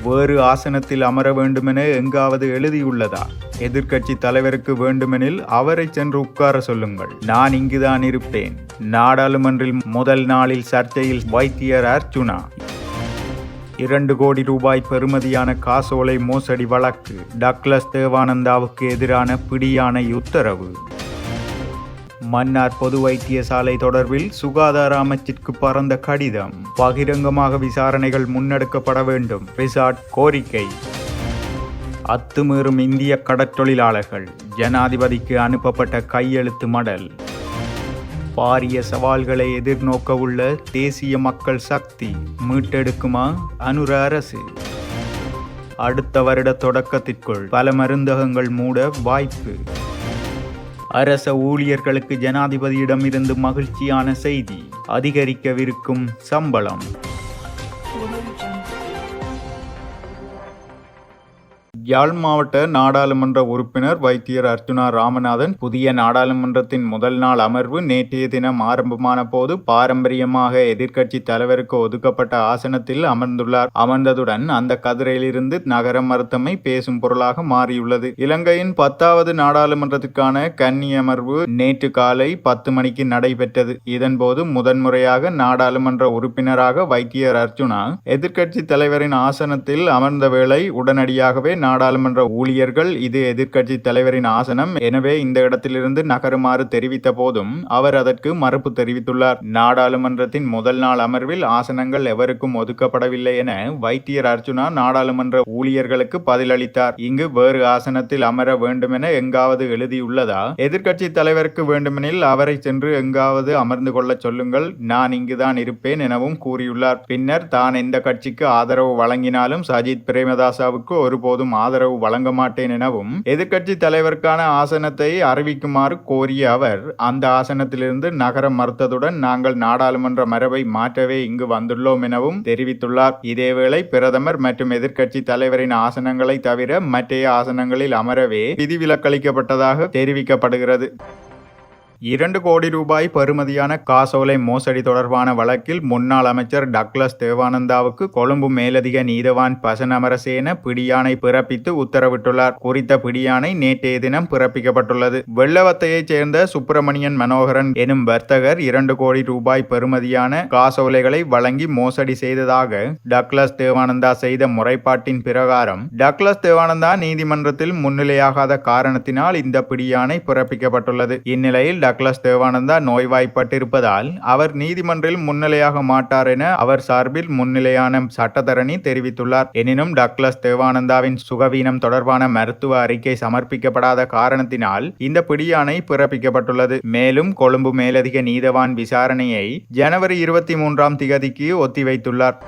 வேறு ஆசனத்தில் அமர வேண்டுமென எங்காவது எழுதியுள்ளதா? எதிர்க்கட்சி தலைவருக்கு வேண்டுமெனில் அவரை சென்று உட்கார சொல்லுங்கள். நான் இங்குதான் இருப்பேன். நாடாளுமன்றில் முதல் நாளில் சர்ச்சையில் வைத்தியர் அர்ச்சுனா. 2 கோடி ரூபாய் பெறுமதியான காசோலை மோசடி வழக்கு. டக்ளஸ் தேவானந்தாவுக்கு எதிரான பிடியாணை உத்தரவு. மன்னார் பொது வைத்தியசாலை தொடர்பில் சுகாதார அமைச்சிற்கு பறந்த கடிதம். பகிரங்கமாக விசாரணைகள் முன்னெடுக்கப்பட வேண்டும். ரிசார்ட் கோரிக்கை. அத்துமீறும் இந்திய கடற்றொழிலாளர்கள். ஜனாதிபதிக்கு அனுப்பப்பட்ட கையெழுத்து மடல். பாரிய சவால்களை எதிர்நோக்க உள்ள தேசிய மக்கள் சக்தி மீட்டெடுக்குமா அனுர அரசு? அடுத்த வருட தொடக்கத்திற்குள் பல மருந்தகங்கள் மூட வாய்ப்பு. அரச ஊழியர்களுக்கு ஜனாதிபதியிடமிருந்து மகிழ்ச்சியான செய்தி. அதிகரிக்கவிருக்கும் சம்பளம். யாழ் மாவட்ட நாடாளுமன்ற உறுப்பினர் வைத்தியர் அர்ச்சுனா ராமநாதன் புதிய நாடாளுமன்றத்தின் முதல் நாள் அமர்வு நேற்றைய தினம் ஆரம்பமான போது பாரம்பரியமாக எதிர்க்கட்சி தலைவருக்கு ஒதுக்கப்பட்ட ஆசனத்தில் அமர்ந்துள்ளார். அமர்ந்ததுடன் அந்த கதிரையிலிருந்து நகர மறுத்தமை பேசும் பொருளாக மாறியுள்ளது. இலங்கையின் 10வது நாடாளுமன்றத்திற்கான கன்னி அமர்வு நேற்று காலை 10 மணிக்கு நடைபெற்றது. இதன்போது முதன்முறையாக நாடாளுமன்ற உறுப்பினராக வைத்தியர் அர்ச்சுனா எதிர்க்கட்சி தலைவரின் ஆசனத்தில் அமர்ந்த வேளை உடனடியாகவே நாடாளுமன்ற ஊழியர்கள் இது எதிர்க்கட்சி தலைவரின் ஆசனம், எனவே இந்த இடத்திலிருந்து நகருமாறு தெரிவித்த போதும் அவர் அதற்கு மறுப்பு தெரிவித்துள்ளார். நாடாளுமன்றத்தின் முதல் நாள் அமர்வில் ஆசனங்கள் எவருக்கும் ஒதுக்கப்படவில்லை என வைத்தியர் அர்ச்சுனா நாடாளுமன்ற ஊழியர்களுக்கு பதிலளித்தார். இங்கு வேறு ஆசனத்தில் அமர வேண்டுமென எங்காவது எழுதியுள்ளதா? எதிர்க்கட்சி தலைவருக்கு வேண்டுமெனில் அவரை சென்று எங்காவது அமர்ந்து கொள்ள சொல்லுங்கள். நான் இங்குதான் இருப்பேன் எனவும் கூறியுள்ளார். பின்னர் தான் எந்த கட்சிக்கு ஆதரவு வழங்கினாலும் சஜித் பிரேமதாசவுக்கு ஒருபோதும் ஆதரவு வழங்க மாட்டேன் எனவும் எதிர்க்கட்சி தலைவருக்கான ஆசனத்தை அறிவிக்குமாறு கோரிய அவர் அந்த ஆசனத்திலிருந்து நகர மறுத்ததுடன் நாங்கள் நாடாளுமன்ற மரபை மாற்றவே இங்கு வந்துள்ளோம் எனவும் தெரிவித்துள்ளார். இதேவேளை பிரதமர் மற்றும் எதிர்க்கட்சி தலைவரின் ஆசனங்களை தவிர மற்ற ஆசனங்களில் அமரவே விதிவிலக்களிக்கப்பட்டதாக தெரிவிக்கப்படுகிறது. 2 கோடி ரூபாய் பெறுமதியான காசோலை மோசடி தொடர்பான வழக்கில் முன்னாள் அமைச்சர் டக்ளஸ் தேவானந்தாவுக்கு கொழும்பு மேலதிக நீதவான் பசன் அமரசேன பிடியாணை பிறப்பித்து உத்தரவிட்டுள்ளார். குறித்த பிடியாணை நேற்றைய தினம் பிறப்பிக்கப்பட்டுள்ளது. வெள்ளவத்தையைச் சேர்ந்த சுப்பிரமணியன் மனோகரன் எனும் வர்த்தகர் 2 கோடி ரூபாய் பெறுமதியான காசோலைகளை வழங்கி மோசடி செய்ததாக டக்ளஸ் தேவானந்தா செய்த முறைப்பாட்டின் பிரகாரம் டக்ளஸ் தேவானந்தா நீதிமன்றத்தில் முன்னிலையாகாத காரணத்தினால் இந்த பிடியாணை பிறப்பிக்கப்பட்டுள்ளது. இந்நிலையில் டக்ளஸ் தேவானந்தா நோய்வாய்ப்பட்டிருப்பதால் அவர் நீதிமன்றில் முன்னிலையாக மாட்டார் என அவர் சார்பில் முன்னிலையான சட்டத்தரணி தெரிவித்துள்ளார். எனினும் டக்ளஸ் தேவானந்தாவின் சுகவீனம் தொடர்பான மருத்துவ அறிக்கை சமர்ப்பிக்கப்படாத காரணத்தினால் இந்த பிடியாணை பிறப்பிக்கப்பட்டுள்ளது. மேலும் கொழும்பு மேலதிக நீதவான் விசாரணையை ஜனவரி 23ஆம் திகதிக்கு ஒத்திவைத்துள்ளார்.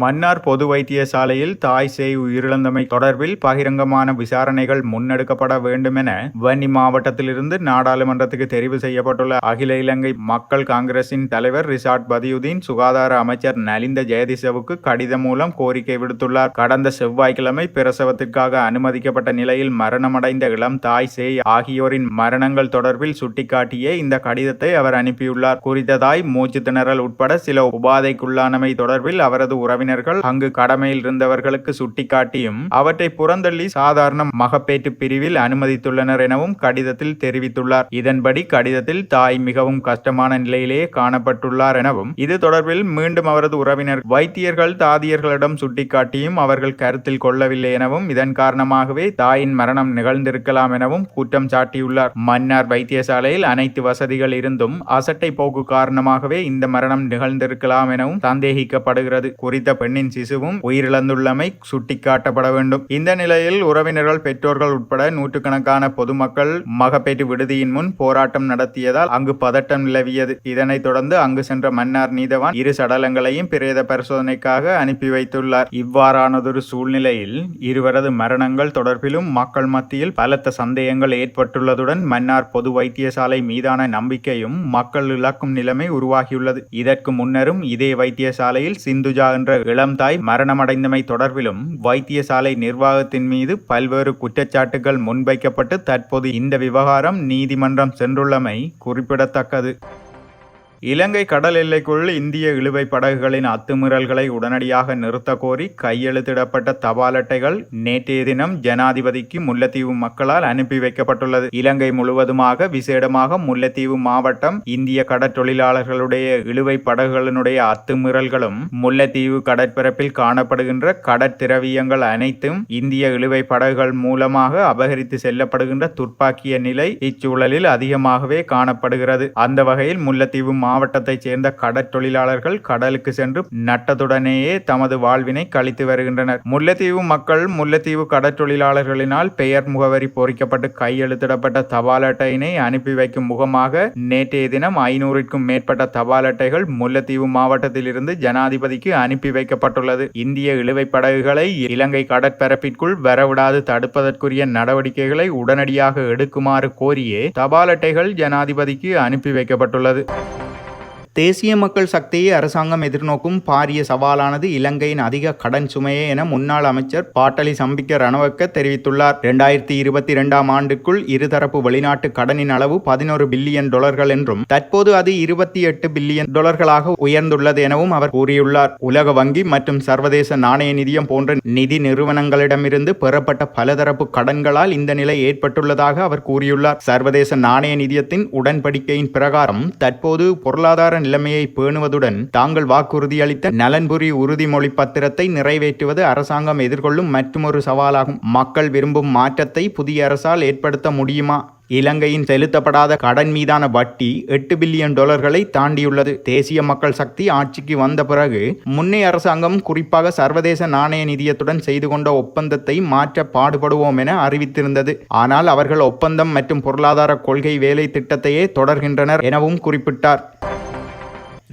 மன்னார் பொது வைத்தியசாலையில் தாய் சேய் உயிரிழந்தமை தொடர்பில் பகிரங்கமான விசாரணைகள் முன்னெடுக்கப்பட வேண்டும் என வன்னி மாவட்டத்திலிருந்து நாடாளுமன்றத்துக்கு தெரிவு செய்யப்பட்டுள்ள அகில இலங்கை மக்கள் காங்கிரசின் தலைவர் ரிசார்ட் பதியுதீன் சுகாதார அமைச்சர் நலிந்த ஜெயதிசவுக்கு கடிதம் மூலம் கோரிக்கை விடுத்துள்ளார். கடந்த செவ்வாய்க்கிழமை பிரசவத்திற்காக அனுமதிக்கப்பட்ட நிலையில் மரணமடைந்த இளம் தாய் சேய் ஆகியோரின் மரணங்கள் தொடர்பில் சுட்டிக்காட்டிய இந்த கடிதத்தை அவர் அனுப்பியுள்ளார். குறித்த தாய் மூச்சு திணறல் உட்பட சில உபாதைக்குள்ளானமை தொடர்பில் அவரது உறவினர்கள் அங்கு கடமையில் இருந்தவர்களுக்கு சுட்டிக்காட்டியும் அவற்றை புறந்தள்ளி சாதாரண மகப்பேற்று பிரிவில் அனுமதித்துள்ளனர் எனவும் கடிதத்தில் தெரிவித்துள்ளார். இதன்படி கடிதத்தில் தாய் மிகவும் கஷ்டமான நிலையிலேயே காணப்பட்டுள்ளார் எனவும் இது தொடர்பில் மீண்டும் அவரது உறவினர் வைத்தியர்கள் தாதியர்களிடம் சுட்டிக்காட்டியும் அவர்கள் கருத்தில் கொள்ளவில்லை எனவும் இதன் காரணமாகவே தாயின் மரணம் நிகழ்ந்திருக்கலாம் எனவும் குற்றம் சாட்டியுள்ளார். மன்னார் வைத்தியசாலையில் அனைத்து வசதிகள் இருந்தும் அசட்டை போக்கு காரணமாகவே இந்த மரணம் நிகழ்ந்திருக்கலாம் எனவும் சந்தேகிக்கப்படுகிறது. குறித்த பெண்ணின் சிசுவும் உயிரிழந்துள்ளமை சுட்டிக்காட்டப்பட வேண்டும். இந்த நிலையில் உறவினர்கள் பெற்றோர்கள் உட்பட நூற்றுக்கணக்கான பொதுமக்கள் மகப்பேற்று விடுதியின் முன் போராட்டம் நடத்தியதால் அங்கு பதட்டம் நிலவியது. இதனைத் தொடர்ந்து அங்கு சென்ற மன்னார் நீதவான் இரு சடலங்களையும் பிரேத பரிசோதனைக்காக அனுப்பி வைத்துள்ளார். இவ்வாறானதொரு சூழ்நிலையில் இருவரது மரணங்கள் தொடர்பிலும் மக்கள் மத்தியில் பலத்த சந்தேகங்கள் ஏற்பட்டுள்ளதுடன் மன்னார் பொது வைத்தியசாலை மீதான நம்பிக்கையும் மக்கள் இழக்கும் நிலைமை உருவாகியுள்ளது. இதற்கு முன்னரும் இதே வைத்தியசாலையில் சிந்துஜா என்ற இளம் தாய் மரணமடைந்தமை தொடர்பிலும் வைத்தியசாலை நிர்வாகத்தின் மீது பல்வேறு குற்றச்சாட்டுகள் முன்வைக்கப்பட்டு தற்போது இந்த விவகாரம் நீதிமன்றம் சென்றுள்ளமை குறிப்பிடத்தக்கது. இலங்கை கடல் எல்லைக்குள் இந்திய இழுவை படகுகளின் அத்துமீறல்களை உடனடியாக நிறுத்த கோரி கையெழுத்திடப்பட்ட தபால் அட்டைகள் நேற்றைய தினம் ஜனாதிபதிக்கு முல்லைத்தீவு மக்களால் அனுப்பி வைக்கப்பட்டுள்ளது. இலங்கை முழுவதுமாக விசேடமாக முல்லைத்தீவு மாவட்டம் இந்திய கடற்தொழிலாளர்களுடைய இழுவை படகுகளினுடைய அத்துமீறல்களும் முல்லைத்தீவு கடற்பரப்பில் காணப்படுகின்ற கடற்திரவியங்கள் அனைத்தும் இந்திய இழுவை படகுகள் மூலமாக அபகரித்து செல்லப்படுகின்ற துர்ப்பாக்கிய நிலை இச்சூழலில் அதிகமாகவே காணப்படுகிறது. அந்த வகையில் முல்லைத்தீவு மாவட்டத்தைச் சேர்ந்த கடற்தொழிலாளர்கள் கடலுக்கு சென்று நட்டத்துடனேயே தமது வாழ்வினை கழித்து வருகின்றனர். முல்லைத்தீவு மக்கள் முல்லைத்தீவு கடற்தொழிலாளர்களினால் பெயர் முகவரி பொறிக்கப்பட்டு கையெழுத்திடப்பட்ட தபால் அட்டையினை அனுப்பி வைக்கும் முகமாக நேற்றைய தினம் 500க்கும் மேற்பட்ட தபால் அட்டைகள் முல்லைத்தீவு மாவட்டத்தில் இருந்து ஜனாதிபதிக்கு அனுப்பி வைக்கப்பட்டுள்ளது. இந்திய இழுவை படகுகளை இலங்கை கடற்பரப்பிற்குள் வரவிடாது தடுப்பதற்குரிய நடவடிக்கைகளை உடனடியாக எடுக்குமாறு கோரியே தபால் அட்டைகள் ஜனாதிபதிக்கு அனுப்பி வைக்கப்பட்டுள்ளது. தேசிய மக்கள் சக்தியை அரசாங்கம் எதிர்நோக்கும் பாரிய சவாலானது இலங்கையின் அதிக கடன் சுமையே என முன்னாள் அமைச்சர் பாட்டலி சம்பிக்க ரணவக்க தெரிவித்துள்ளார். 2022ஆம் ஆண்டுக்குள் இருதரப்பு வெளிநாட்டு கடனின் அளவு $11 பில்லியன் என்றும் தற்போது அது $28 பில்லியன் உயர்ந்துள்ளது எனவும் அவர் கூறியுள்ளார். உலக வங்கி மற்றும் சர்வதேச நாணய நிதியம் போன்ற நிதி நிறுவனங்களிடமிருந்து பெறப்பட்ட பலதரப்பு கடன்களால் இந்த நிலை ஏற்பட்டுள்ளதாக அவர் கூறியுள்ளார். சர்வதேச நாணய நிதியத்தின் உடன்படிக்கையின் பிரகாரம் தற்போது பொருளாதார நிலைமையை பேணுவதுடன் தாங்கள் வாக்குறுதியளித்த நலன்புரி உறுதிமொழி பத்திரத்தை நிறைவேற்றுவது அரசாங்கம் எதிர்கொள்ளும் மற்றொரு சவாலாகும். மக்கள் விரும்பும் மாற்றத்தை புதிய அரசால் ஏற்படுத்த முடியுமா? இலங்கையின் செலுத்தப்படாத கடன் மீதான வட்டி $8 பில்லியன் தாண்டியுள்ளது. தேசிய மக்கள் சக்தி ஆட்சிக்கு வந்த பிறகு முன்னைய அரசாங்கம் குறிப்பாக சர்வதேச நாணய நிதியத்துடன் செய்து கொண்ட ஒப்பந்தத்தை மாற்ற பாடுபடுவோம் என அறிவித்திருந்தது. ஆனால் அவர்கள் ஒப்பந்தம் மற்றும் பொருளாதார கொள்கை வேலை திட்டத்தையே தொடர்கின்றனர் எனவும் குறிப்பிட்டார்.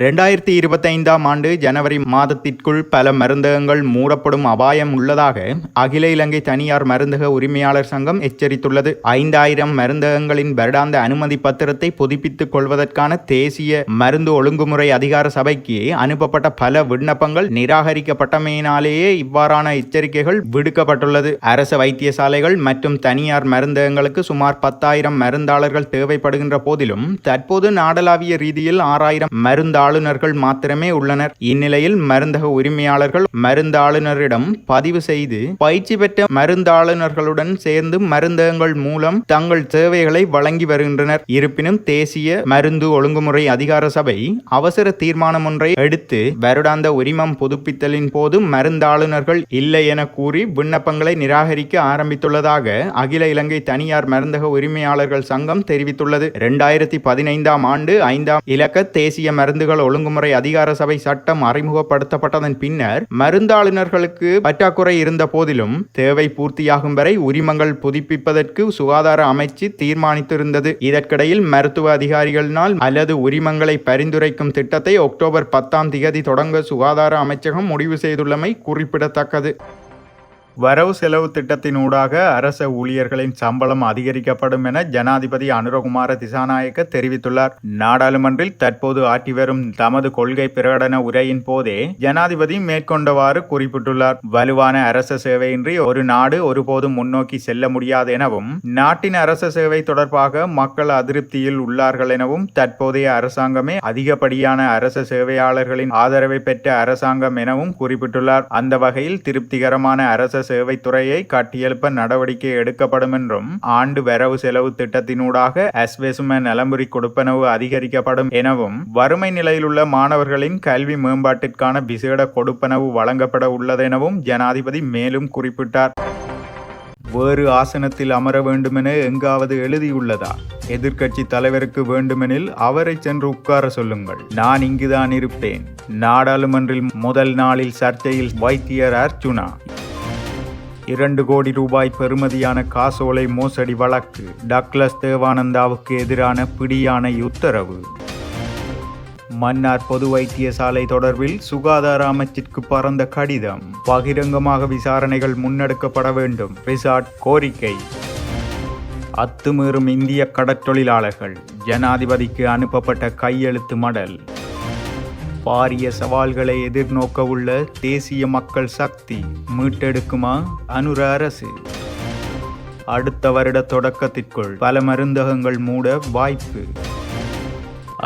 2025ஆம் ஆண்டு ஜனவரி மாதத்திற்குள் பல மருந்தகங்கள் மூடப்படும் அபாயம் உள்ளதாக அகில இலங்கை தனியார் மருந்தக உரிமையாளர் சங்கம் எச்சரித்துள்ளது. 5000 மருந்தகங்களின் வருடாந்த அனுமதி பத்திரத்தை புதுப்பித்துக் கொள்வதற்கான தேசிய மருந்து ஒழுங்குமுறை அதிகார சபைக்கு அனுப்பப்பட்ட பல விண்ணப்பங்கள் நிராகரிக்கப்பட்டமையினாலேயே இவ்வாறான எச்சரிக்கைகள் விடுக்கப்பட்டுள்ளது. அரச வைத்தியசாலைகள் மற்றும் தனியார் மருந்தகங்களுக்கு சுமார் 10,000 மருந்தாளர்கள் தேவைப்படுகின்ற போதிலும் தற்போது நாடளாவிய ரீதியில் 6,000 மருந்தாளர்கள் மாத்திரமே உள்ளனர். இந்நிலையில் மருந்தக உரிமையாளர்கள் மருந்தாளுநரிடம் பதிவு செய்து பயிற்சி பெற்ற மருந்தாளுநர்களுடன் சேர்ந்து மருந்தகங்கள் மூலம் தங்கள் சேவைகளை வழங்கி வருகின்றனர். இருப்பினும் தேசிய மருந்து ஒழுங்குமுறை அதிகார சபை அவசர தீர்மானம் ஒன்றை எடுத்து வருடாந்த உரிமம் புதுப்பித்தலின் போது மருந்தாளுநர்கள் இல்லை என கூறி விண்ணப்பங்களை நிராகரிக்க ஆரம்பித்துள்ளதாக அகில இலங்கை தனியார் மருந்தக உரிமையாளர்கள் சங்கம் தெரிவித்துள்ளது. 2015ஆம் ஆண்டு 5ஆம் இலக்க தேசிய மருந்துகள் ஒழுங்குமுறை அதிகார சபை சட்டம் அறிமுகப்படுத்தப்பட்டதன் பின்னர் மருந்தாளுநர்களுக்கு பற்றாக்குறை இருந்த போதிலும் தேவை பூர்த்தியாகும் வரை உரிமங்கள் புதுப்பிப்பதற்கு சுகாதார அமைச்சு தீர்மானித்திருந்தது. இதற்கிடையில் மருத்துவ அதிகாரிகளினால் அல்லது உரிமங்களை பரிந்துரைக்கும் திட்டத்தை அக்டோபர் 10ஆம் தேதி தொடங்க சுகாதார அமைச்சகம் முடிவு செய்துள்ளமை குறிப்பிடத்தக்கது. வரவு செலவு திட்டத்தினூடாக அரச ஊழியர்களின் சம்பளம் அதிகரிக்கப்படும் என ஜனாதிபதி அனுரகுமார திசாநாயக்க தெரிவித்துள்ளார். நாடாளுமன்றில் தற்போது ஆற்றி வரும் தமது கொள்கை பிரகடன உரையின் போதே ஜனாதிபதி மேற்கொண்டவாறு குறிப்பிட்டுள்ளார். வலுவான அரச சேவையின்றி ஒரு நாடு ஒருபோதும் முன்னோக்கி செல்ல முடியாது எனவும் நாட்டின் அரச சேவை தொடர்பாக மக்கள் அதிருப்தியில் உள்ளார்கள் எனவும் தற்போதைய அரசாங்கமே அதிகப்படியான அரச சேவையாளர்களின் ஆதரவை பெற்ற அரசாங்கம் எனவும் குறிப்பிட்டுள்ளார். அந்த வகையில் திருப்திகரமான அரச சேவைத்துறையை கட்டியெழுப்ப நடவடிக்கை எடுக்கப்படும் என்றும் ஆண்டு வரவு செலவு திட்டத்தினூடாக அஸ்வெசும நலம்புரி கொடுப்பனவு அதிகரிக்கப்படும் எனவும் வறுமை நிலையில் உள்ள மாணவர்களின் கல்வி மேம்பாட்டிற்கான விசேட கொடுப்பனவு வழங்கப்பட உள்ளதெனவும் ஜனாதிபதி மேலும் குறிப்பிட்டார். வேறு ஆசனத்தில் அமர வேண்டுமென எங்காவது எழுதியுள்ளதா? எதிர்க்கட்சி தலைவருக்கு வேண்டுமெனில் அவரை சென்று உட்கார சொல்லுங்கள், நான் இங்குதான் இருப்பேன். நாடாளுமன்றில் முதல் நாளில் சர்ச்சையில் வைத்தியர் அர்ச்சுனா. 2 கோடி ரூபாய் பெறுமதியான காசோலை மோசடி வழக்கு. டக்ளஸ் தேவானந்தாவுக்கு எதிரான பிடியாணை உத்தரவு. மன்னார் பொது வைத்தியசாலை தொடர்பில் சுகாதார அமைச்சிற்கு பறந்த கடிதம். பகிரங்கமாக விசாரணைகள் முன்னெடுக்கப்பட வேண்டும். ரிசார்ட் கோரிக்கை. அத்துமீறும் இந்திய கடற்தொழிலாளர்கள். ஜனாதிபதிக்கு அனுப்பப்பட்ட கையெழுத்து மடல். பாரிய சவால்களை எதிர்நோக்க உள்ள தேசிய மக்கள் சக்தி மீட்டெடுக்குமா அனுர அரசு? அடுத்த வருட தொடக்கத்திற்குள் பல மருந்தகங்கள் மூட வாய்ப்பு.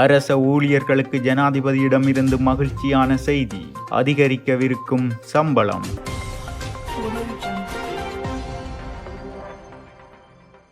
அரச ஊழியர்களுக்கு ஜனாதிபதியிடமிருந்து மகிழ்ச்சியான செய்தி, அதிகரிக்கவிருக்கும் சம்பளம்.